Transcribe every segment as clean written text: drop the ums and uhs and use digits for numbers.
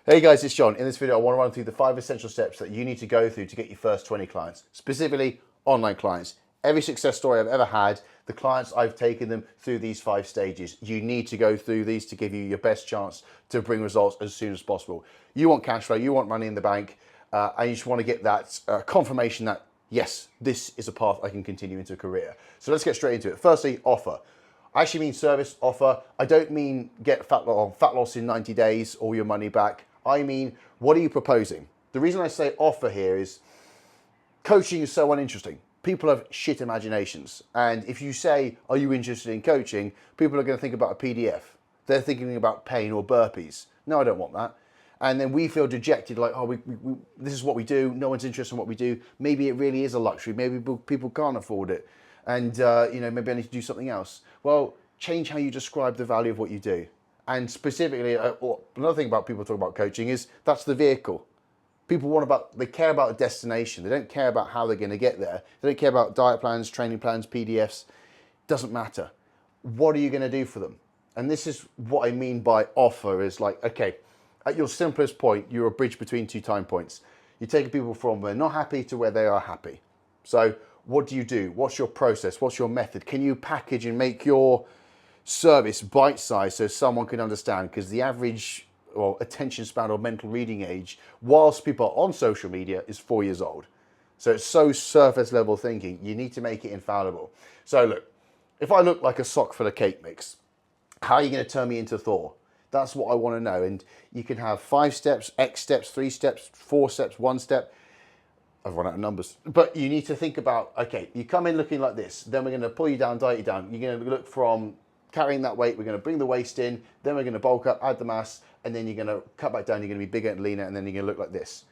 Hey guys, it's John. In this video, I want to run through the 5 essential steps that you need to go through to get your first 20 clients, specifically online clients. Every success story I've ever had, the clients I've taken them through these 5 stages. You need to go through these to give you your best chance to bring results as soon as possible. You want cash flow, you want money in the bank, and you just want to get that confirmation that, yes, this is a path I can continue into a career. So let's get straight into it. Firstly, offer. I actually mean service offer. I don't mean get fat loss in 90 days or your money back. I mean, what are you proposing? The reason I say offer here is coaching is so uninteresting. People have shit imaginations. And if you say, are you interested in coaching? People are going to think about a PDF. They're thinking about pain or burpees. No, I don't want that. And then we feel dejected, like, oh, this is what we do. No one's interested in what we do. Maybe it really is a luxury. Maybe people can't afford it. And, maybe I need to do something else. Well, change how you describe the value of what you do. And specifically, another thing about people talk about coaching is that's the vehicle. They care about the destination. They don't care about how they're going to get there. They don't care about diet plans, training plans, PDFs. Doesn't matter. What are you going to do for them? And this is what I mean by offer is like, okay, at your simplest point, you're a bridge between 2 time points. You're taking people from where they're not happy to where they are happy. So what do you do? What's your process? What's your method? Can you package and make your service bite-sized so someone can understand? Because the average attention span or mental reading age, whilst people are on social media, is 4 years old. So it's so surface level thinking. You need to make it infallible. So look, if I look like a sock full of cake mix, how are you going to turn me into Thor? That's what I want to know. And you can have 5 steps, X steps, 3 steps, 4 steps, 1 step. I've run out of numbers. But you need to think about, okay, you come in looking like this, then we're going to pull you down, diet you down. You're going to look from carrying that weight, we're going to bring the waist in, then we're going to bulk up, add the mass, and then you're going to cut back down, you're going to be bigger and leaner, and then you're going to look like this.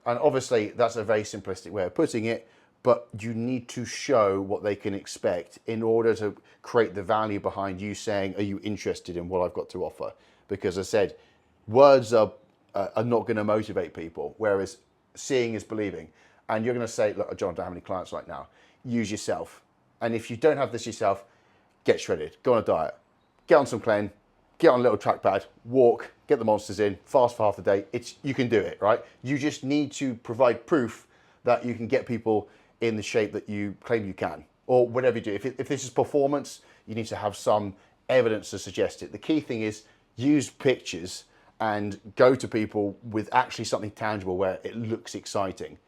And obviously, that's a very simplistic way of putting it, but you need to show what they can expect in order to create the value behind you saying, are you interested in what I've got to offer? Because as I said, words are not going to motivate people, whereas seeing is believing. And you're going to say, look, John, I don't have any clients right now. Use yourself. And if you don't have this yourself, get shredded, go on a diet, get on some Clen, get on a little trackpad, walk, get the monsters in, fast for half the day. You can do it, right? You just need to provide proof that you can get people in the shape that you claim you can, or whatever you do. If this is performance, you need to have some evidence to suggest it. The key thing is use pictures and go to people with actually something tangible where it looks exciting.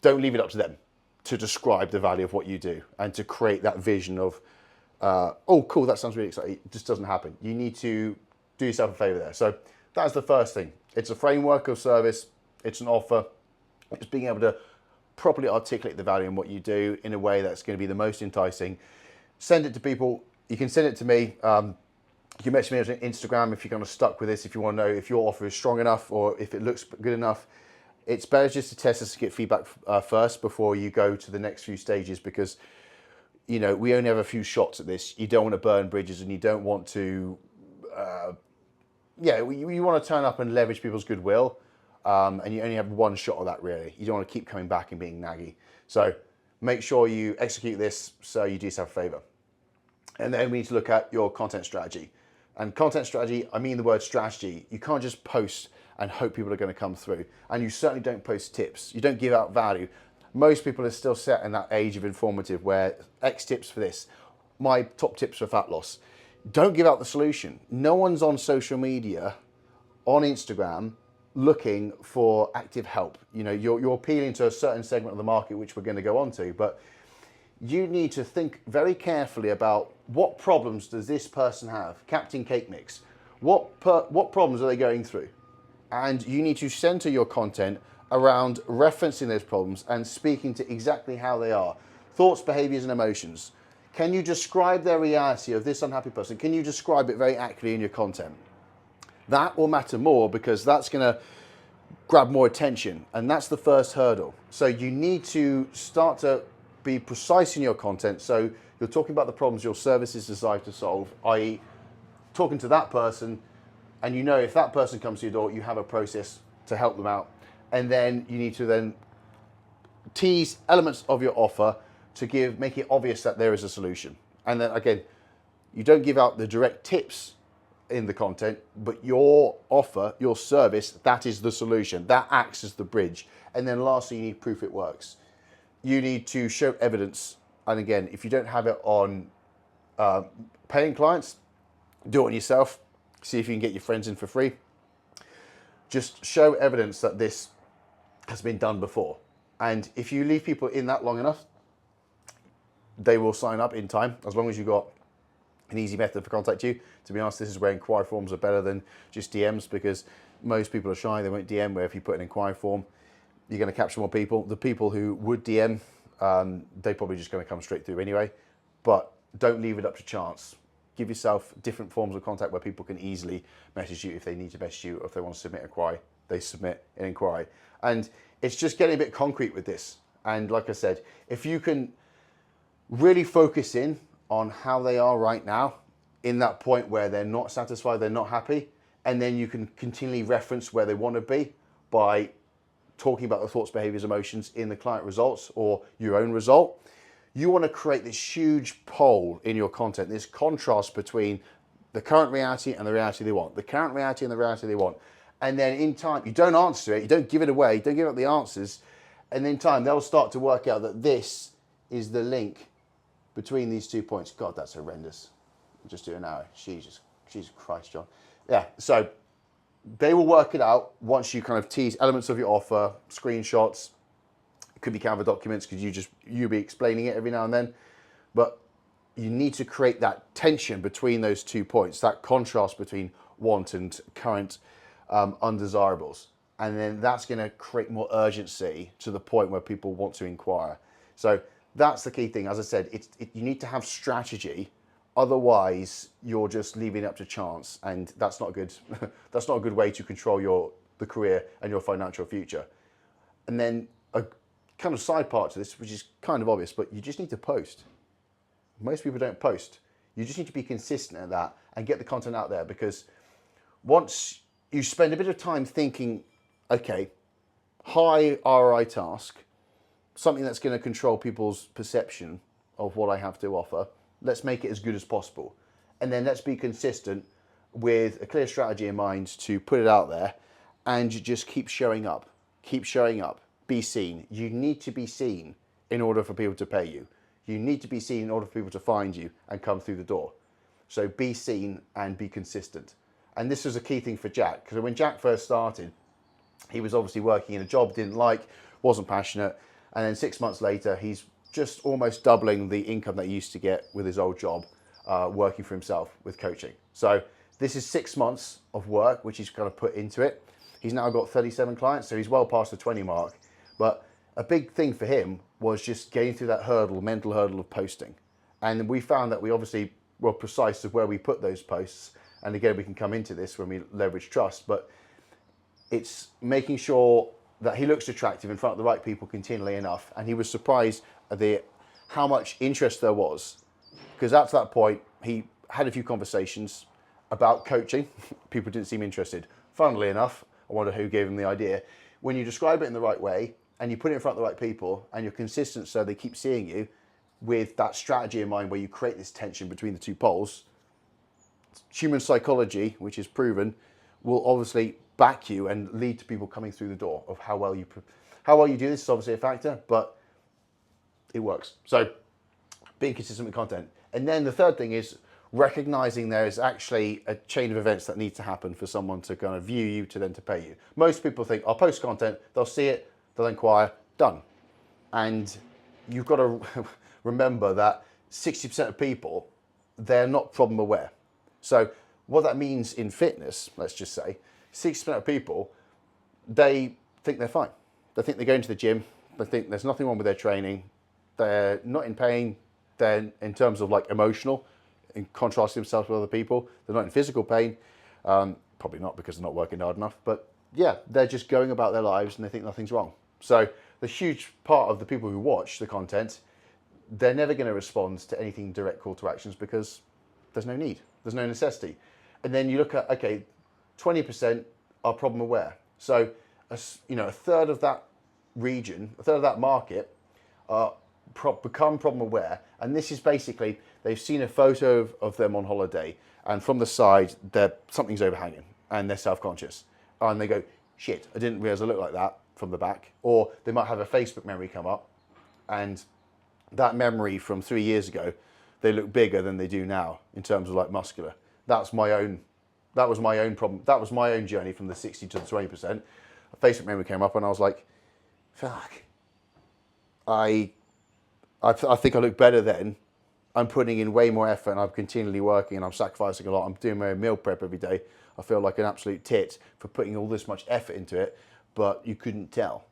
Don't leave it up to them to describe the value of what you do and to create that vision of, oh, cool, that sounds really exciting. It just doesn't happen. You need to do yourself a favor there. So that's the first thing. It's a framework of service. It's an offer. It's being able to properly articulate the value in what you do in a way that's going to be the most enticing. Send it to people. You can send it to me. You can message me on Instagram if you're kind of stuck with this, if you want to know if your offer is strong enough or if it looks good enough. It's better just to test this to get feedback first before you go to the next few stages, because we only have a few shots at this. You don't want to burn bridges, and you don't want to, you want to turn up and leverage people's goodwill, and you only have one shot of that, really. You don't want to keep coming back and being naggy. So make sure you execute this so you do yourself a favor. And then we need to look at your content strategy. And content strategy, I mean the word strategy. You can't just post and hope people are going to come through. And you certainly don't post tips. You don't give out value. Most people are still set in that age of informative where X tips for this, my top tips for fat loss. Don't give out the solution. No one's on social media, on Instagram, looking for active help. You're appealing to a certain segment of the market, which we're going to go on to, but you need to think very carefully about what problems does this person have? Captain Cake Mix. What problems are they going through? And you need to center your content around referencing those problems and speaking to exactly how they are. Thoughts, behaviors, and emotions. Can you describe their reality of this unhappy person? Can you describe it very accurately in your content? That will matter more because that's going to grab more attention. And that's the first hurdle. So you need to start to be precise in your content. So you're talking about the problems your service is designed to solve, i.e. talking to that person, and if that person comes to your door, you have a process to help them out. And then you need to then tease elements of your offer to make it obvious that there is a solution. And then again, you don't give out the direct tips in the content, but your offer, your service, that is the solution. That acts as the bridge. And then lastly, you need proof it works. You need to show evidence. And again, if you don't have it on paying clients, do it on yourself. See if you can get your friends in for free. Just show evidence that this has been done before. And if you leave people in that long enough, they will sign up in time, as long as you've got an easy method for contact you. To be honest, this is where inquiry forms are better than just DMs, because most people are shy, they won't DM, where if you put an inquiry form, you're going to capture more people. The people who would DM, they're probably just going to come straight through anyway, but don't leave it up to chance. Give yourself different forms of contact where people can easily message you if they need to message you, or if they want to submit an inquiry, they submit an inquiry. And it's just getting a bit concrete with this. And like I said, if you can really focus in on how they are right now, in that point where they're not satisfied, they're not happy, and then you can continually reference where they want to be by talking about the thoughts, behaviors, emotions in the client results or your own result. You want to create this huge pole in your content, this contrast between the current reality and the reality they want, the current reality and the reality they want. And then in time, you don't answer it, you don't give it away, you don't give up the answers, and in time they'll start to work out that this is the link between these 2 points. God, that's horrendous. Just do an hour. Jesus Christ, John. Yeah, so they will work it out once you kind of tease elements of your offer, screenshots. It could be Canva documents, because you'll be explaining it every now and then. But you need to create that tension between those 2 points, that contrast between want and current undesirables. And then that's going to create more urgency to the point where people want to inquire. So that's the key thing. As I said, you need to have strategy. Otherwise, you're just leaving it up to chance, and that's not good. That's not a good way to control the career and your financial future. And then a kind of side part to this, which is kind of obvious, but you just need to post. Most people don't post. You just need to be consistent at that and get the content out there, because once you spend a bit of time thinking, okay, high ROI task, something that's going to control people's perception of what I have to offer, let's make it as good as possible. And then let's be consistent with a clear strategy in mind to put it out there, and you just keep showing up, be seen. You need to be seen in order for people to pay you. You need to be seen in order for people to find you and come through the door. So be seen and be consistent. And this was a key thing for Jack, because when Jack first started, he was obviously working in a job didn't like, wasn't passionate, and then 6 months later, he's just almost doubling the income that he used to get with his old job, working for himself with coaching. So this is 6 months of work, which he's kind of put into it. He's now got 37 clients, so he's well past the 20 mark. But a big thing for him was just getting through that mental hurdle of posting. And we found that we obviously were precise of where we put those posts. And again, we can come into this when we leverage trust, but it's making sure that he looks attractive in front of the right people continually enough. And he was surprised at how much interest there was, because up to that point, he had a few conversations about coaching. People didn't seem interested. Funnily enough, I wonder who gave him the idea. When you describe it in the right way and you put it in front of the right people and you're consistent so they keep seeing you with that strategy in mind, where you create this tension between the two poles, human psychology, which is proven, will obviously back you and lead to people coming through the door. Of how well you do this is obviously a factor, but it works. So being consistent with content. And then the third thing is recognizing there is actually a chain of events that need to happen for someone to kind of view you to then to pay you. Most people think, I'll post content, they'll see it, they'll inquire, done. And you've got to remember that 60% of people, they're not problem aware. So what that means in fitness, let's just say, 60% of people, they think they're fine. They think they're going to the gym. They think there's nothing wrong with their training. They're not in pain. They're in terms of like emotional, in contrasting themselves with other people. They're not in physical pain. Probably not, because they're not working hard enough. But yeah, they're just going about their lives and they think nothing's wrong. So the huge part of the people who watch the content, they're never going to respond to anything direct call to actions, because there's no need. There's no necessity. And then you look at, okay, 20% are problem aware. So, a third of that region, a third of that market become problem aware. And this is basically, they've seen a photo of them on holiday, and from the side, something's overhanging, and they're self-conscious. And they go, shit, I didn't realize I looked like that from the back. Or they might have a Facebook memory come up, and that memory from 3 years ago, they look bigger than they do now in terms of like muscular. That was my own problem. That was my own journey from the 60 to the 20%. A Facebook memory came up, and I was like, fuck. I think I look better then. I'm putting in way more effort, and I'm continually working, and I'm sacrificing a lot. I'm doing my own meal prep every day. I feel like an absolute tit for putting all this much effort into it, but you couldn't tell.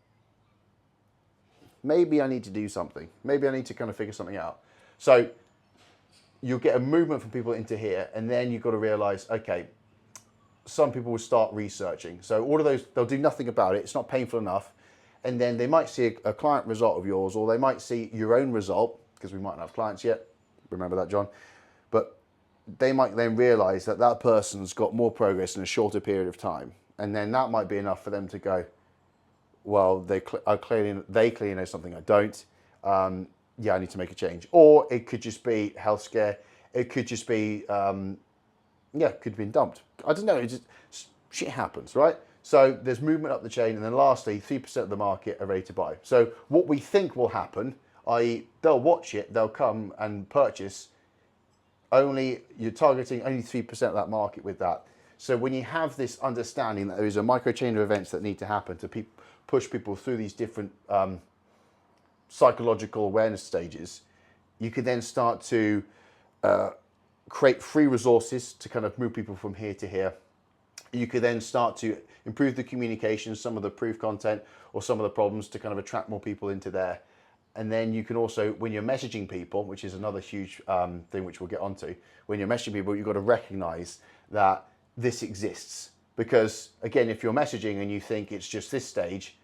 Maybe I need to do something. Maybe I need to kind of figure something out. So you'll get a movement from people into here, and then you've got to realize, okay, some people will start researching. So all of those, they'll do nothing about it. It's not painful enough. And then they might see a client result of yours, or they might see your own result, because we might not have clients yet. Remember that, John? But they might then realize that that person's got more progress in a shorter period of time. And then that might be enough for them to go, well, they clearly know something I don't. Yeah, I need to make a change. Or it could just be health scare. It could just be, yeah, could have been dumped. I don't know. It just, shit happens, right? So there's movement up the chain. And then lastly, 3% of the market are ready to buy. So what we think will happen, i.e. they'll watch it, they'll come and purchase. You're targeting only 3% of that market with that. So when you have this understanding that there is a micro chain of events that need to happen to push people through these different psychological awareness stages, you can then start to create free resources to kind of move people from here to here. You could then start to improve the communication, some of the proof content, or some of the problems to kind of attract more people into there. And then you can also, when you're messaging people, which is another huge thing which we'll get onto, when you're messaging people, you've got to recognize that this exists. Because again, if you're messaging and you think it's just this stage,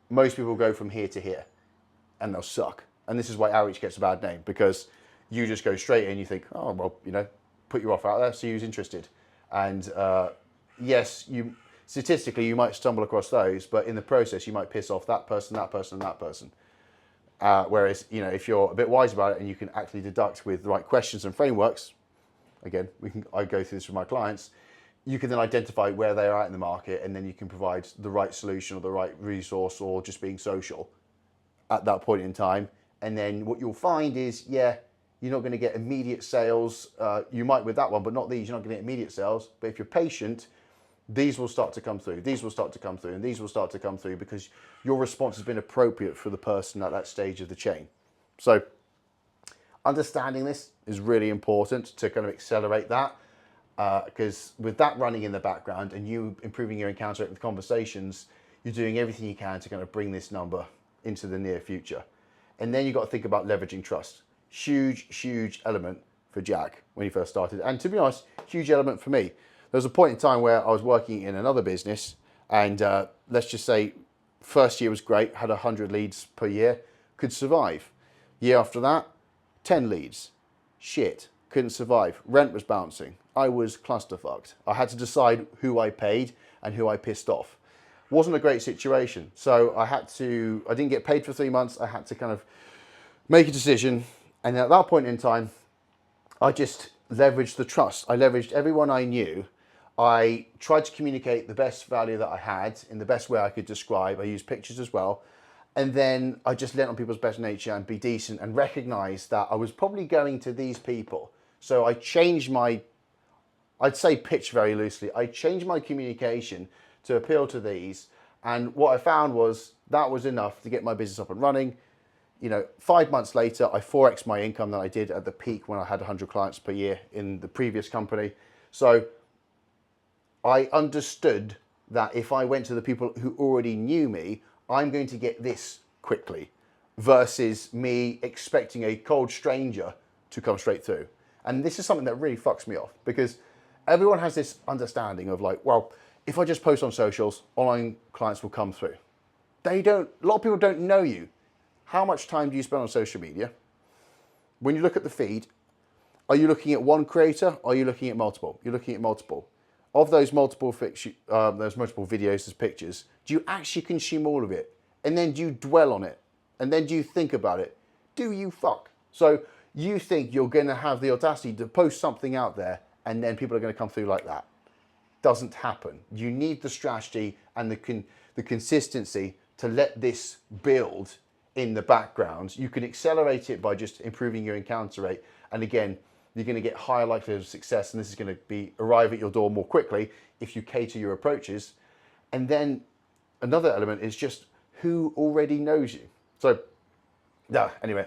most people go from here to here and they'll suck. And this is why outreach gets a bad name, because you just go straight in, you think, oh, well, you know, put your offer out there, see who's interested. And yes, statistically, you might stumble across those, but in the process, you might piss off that person, that person, and that person. Whereas, you know, if you're a bit wise about it and you can actually deduct with the right questions and frameworks, again, I go through this with my clients, you can then identify where they are at in the market, and then you can provide the right solution or the right resource, or just being social at that point in time. And then what you'll find is, yeah, you're not going to get immediate sales. You might with that one, but not these. You're not going to get immediate sales. But if you're patient, these will start to come through. These will start to come through, and these will start to come through because your response has been appropriate for the person at that stage of the chain. So understanding this is really important to kind of accelerate that, because with that running in the background and you improving your encounter rate with conversations, you're doing everything you can to kind of bring this number into the near future. And then you've got to think about leveraging trust. Huge, huge element for Jack when he first started. And to be honest, huge element for me. There was a point in time where I was working in another business, and let's just say first year was great, had 100 leads per year, could survive. Year after that, 10 leads. Shit, couldn't survive. Rent was bouncing. I was clusterfucked. I had to decide who I paid and who I pissed off. Wasn't a great situation. So I didn't get paid for 3 months. I had to kind of make a decision. And at that point in time, I just leveraged the trust. I leveraged everyone I knew. I tried to communicate the best value that I had in the best way I could describe. I used pictures as well. And then I just lent on people's best nature and be decent and recognize that I was probably going to these people. So I changed I'd say pitch very loosely. I changed my communication to appeal to these. And what I found was that was enough to get my business up and running. You know, 5 months later, I 4x my income than I did at the peak when I had 100 clients per year in the previous company. So I understood that if I went to the people who already knew me, I'm going to get this quickly versus me expecting a cold stranger to come straight through. And this is something that really fucks me off, because everyone has this understanding of like, well, if I just post on socials, online clients will come through. A lot of people don't know you. How much time do you spend on social media? When you look at the feed, are you looking at one creator? Or are you looking at multiple? You're looking at multiple. Of those multiple videos as pictures, do you actually consume all of it? And then do you dwell on it? And then do you think about it? Do you fuck? So You think you're going to have the audacity to post something out there and then people are going to come through like that. Doesn't happen. You need the strategy and the consistency to let this build in the background. You can accelerate it by just improving your encounter rate. And again, you're going to get higher likelihood of success, and this is going to arrive at your door more quickly if you cater your approaches. And then another element is just who already knows you. So, yeah, anyway,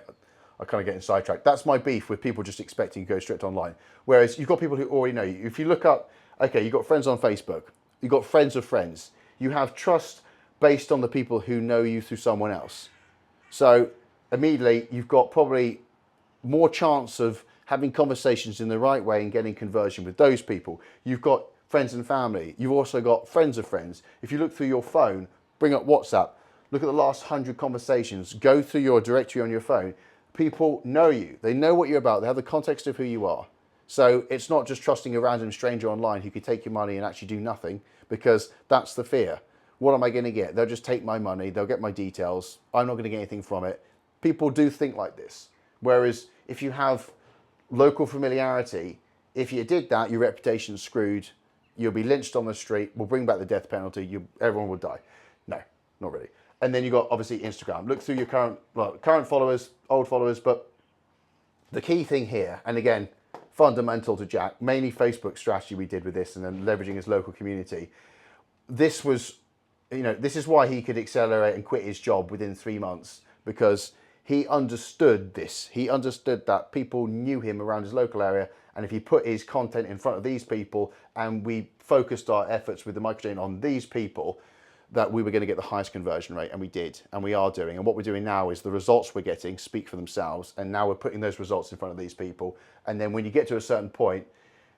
I kind of getting sidetracked. That's my beef with people just expecting to go straight to online. Whereas you've got people who already know you. If you look up, okay, you've got friends on Facebook, you've got friends of friends, you have trust based on the people who know you through someone else. So immediately you've got probably more chance of having conversations in the right way and getting conversion with those people. You've got friends and family. You've also got friends of friends. If you look through your phone, bring up WhatsApp, look at the last 100 conversations, go through your directory on your phone. People know you. They know what you're about. They have the context of who you are. So it's not just trusting a random stranger online who could take your money and actually do nothing, because that's the fear. What am I going to get? They'll just take my money. They'll get my details. I'm not going to get anything from it. People do think like this. Whereas if you have local familiarity, if you did that, your reputation's screwed. You'll be lynched on the street. We'll bring back the death penalty. Everyone will die. No, not really. And then you've got obviously Instagram. Look through your current followers, old followers. But the key thing here, and again, fundamental to Jack, mainly Facebook strategy we did with this, and then leveraging his local community. This was, this is why he could accelerate and quit his job within 3 months, because he understood this. He understood that people knew him around his local area, and if he put his content in front of these people and we focused our efforts with the microchain on these people, that we were going to get the highest conversion rate, and we did, and we are doing. And what we're doing now is the results we're getting speak for themselves, and now we're putting those results in front of these people. And then when you get to a certain point,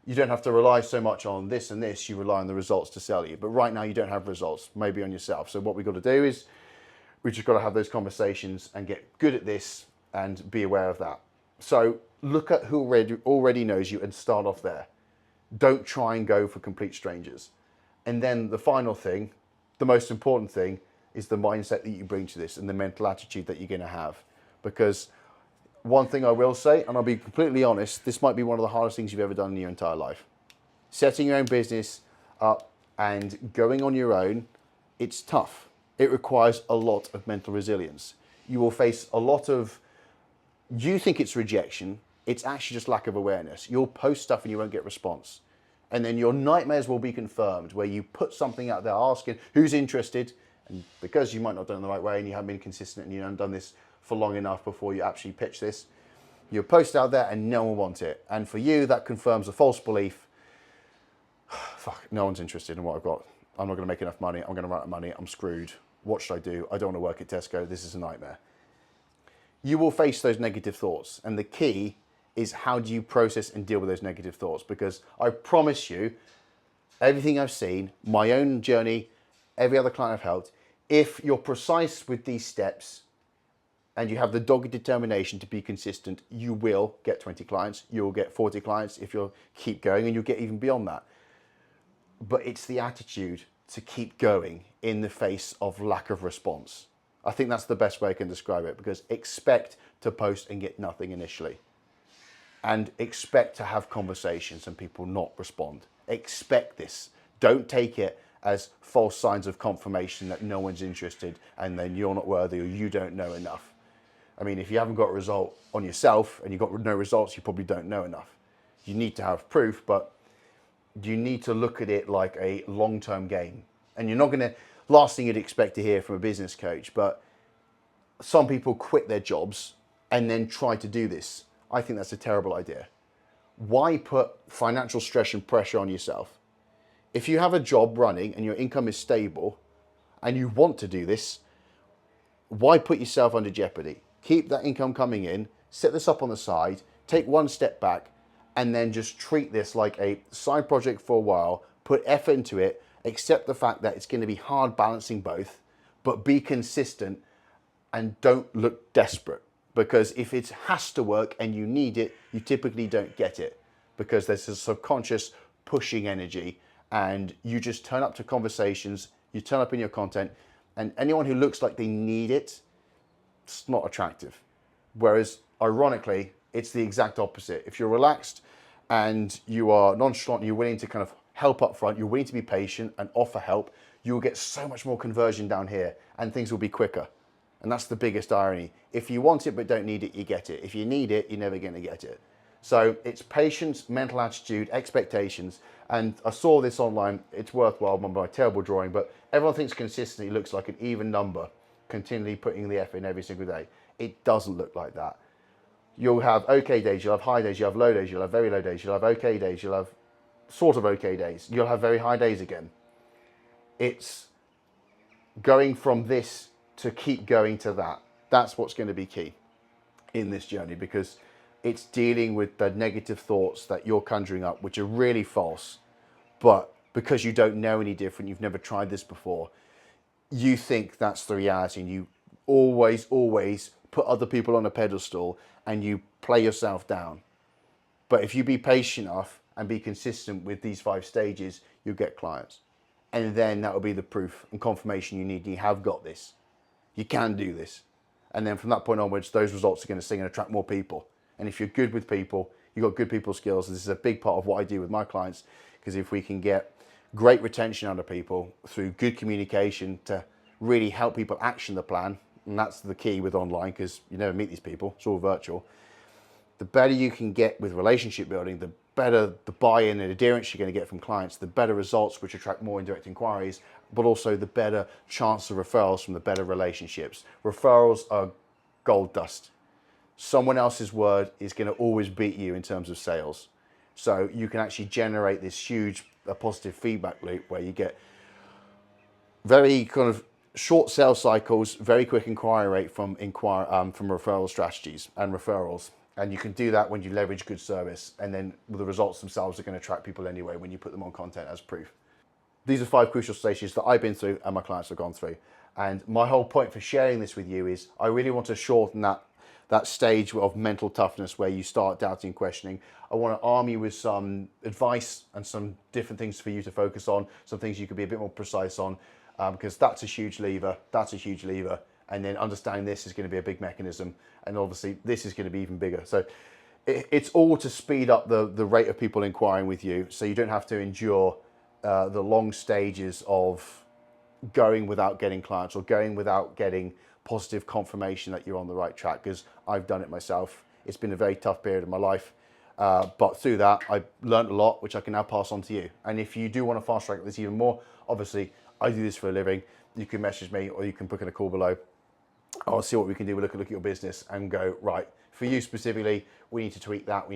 you don't have to rely so much on this and this, you rely on the results to sell you. But right now you don't have results, maybe on yourself. So what we've got to do is we just got to have those conversations and get good at this and be aware of that. So look at who already knows you and start off there. Don't try and go for complete strangers. And then the final thing, the most important thing, is the mindset that you bring to this and the mental attitude that you're going to have. Because one thing I will say, and I'll be completely honest, this might be one of the hardest things you've ever done in your entire life. Setting your own business up and going on your own, it's tough. It requires a lot of mental resilience. You will face a lot of, you think it's rejection, it's actually just lack of awareness. You'll post stuff and you won't get response. And then your nightmares will be confirmed, where you put something out there asking who's interested, and because you might not have done it the right way and you haven't been consistent and you haven't done this for long enough before you actually pitch this, you post out there and no one wants it. And for you, that confirms a false belief. Fuck, no one's interested in what I've got. I'm not going to make enough money. I'm going to run out of money. I'm screwed. What should I do? I don't want to work at Tesco. This is a nightmare. You will face those negative thoughts. And the key is, how do you process and deal with those negative thoughts? Because I promise you, everything I've seen, my own journey, every other client I've helped, if you're precise with these steps and you have the dogged determination to be consistent, you will get 20 clients. You'll get 40 clients if you'll keep going, and you'll get even beyond that. But it's the attitude to keep going in the face of lack of response. I think that's the best way I can describe it, because expect to post and get nothing initially. And expect to have conversations and people not respond. Expect this. Don't take it as false signs of confirmation that no one's interested and then you're not worthy or you don't know enough. I mean, if you haven't got a result on yourself and you've got no results, you probably don't know enough. You need to have proof, but you need to look at it like a long-term game. And you're not going to, last thing you'd expect to hear from a business coach, but some people quit their jobs and then try to do this. I think that's a terrible idea. Why put financial stress and pressure on yourself? If you have a job running and your income is stable and you want to do this, why put yourself under jeopardy? Keep that income coming in, set this up on the side, take one step back, and then just treat this like a side project for a while, put effort into it, accept the fact that it's going to be hard balancing both, but be consistent and don't look desperate. Because if it has to work and you need it, you typically don't get it, because there's a subconscious pushing energy, and you just turn up to conversations, you turn up in your content, and anyone who looks like they need it, it's not attractive. Whereas ironically, It's the exact opposite. If you're relaxed and you are nonchalant, you're willing to kind of help up front, you're willing to be patient and offer help, you'll get so much more conversion down here and things will be quicker. And that's the biggest irony. If you want it but don't need it, you get it. If you need it, you're never going to get it. So it's patience, mental attitude, expectations. And I saw this online. It's worthwhile by my terrible drawing, but everyone thinks consistency looks like an even number, continually putting the effort in every single day. It doesn't look like that. You'll have okay days, you'll have high days, you'll have low days, you'll have very low days, you'll have okay days, you'll have sort of okay days, you'll have very high days again. It's going from this to keep going to that. That's what's going to be key in this journey, because it's dealing with the negative thoughts that you're conjuring up, which are really false. But because you don't know any different, you've never tried this before, you think that's the reality, and you always put other people on a pedestal and you play yourself down. But if you be patient enough and be consistent with these 5 stages, you'll get clients. And then that will be the proof and confirmation you need. You have got this. You can do this. And then from that point onwards, those results are going to sing and attract more people. And if you're good with people, you've got good people skills. This is a big part of what I do with my clients, because if we can get great retention out of people through good communication to really help people action the plan, and that's the key with online, because you never meet these people, it's all virtual. The better you can get with relationship building, the better the buy-in and adherence you're going to get from clients, the better results, which attract more indirect inquiries, but also the better chance of referrals from the better relationships. Referrals are gold dust. Someone else's word is going to always beat you in terms of sales. So you can actually generate this huge positive feedback loop where you get very kind of short sales cycles, very quick inquiry rate from referral strategies and referrals. And you can do that when you leverage good service, and then the results themselves are going to attract people anyway when you put them on content as proof. These are 5 crucial stages that I've been through and my clients have gone through. And my whole point for sharing this with you is I really want to shorten that stage of mental toughness where you start doubting and questioning. I want to arm you with some advice and some different things for you to focus on, some things you could be a bit more precise on, because that's a huge lever. That's a huge lever. And then understanding this is going to be a big mechanism. And obviously this is going to be even bigger. So it's all to speed up the rate of people inquiring with you, so you don't have to endure the long stages of going without getting clients or going without getting positive confirmation that you're on the right track, because I've done it myself. It's been a very tough period of my life. But through that, I learned a lot, which I can now pass on to you. And if you do want to fast track this even more, obviously I do this for a living. You can message me or you can book in a call below. I'll see what we can do. We'll look at your business and go, right, for you specifically, we need to tweak that,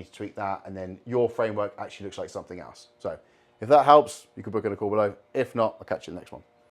and then your framework actually looks like something else. So if that helps, you can book in a call below. If not, I'll catch you in the next one.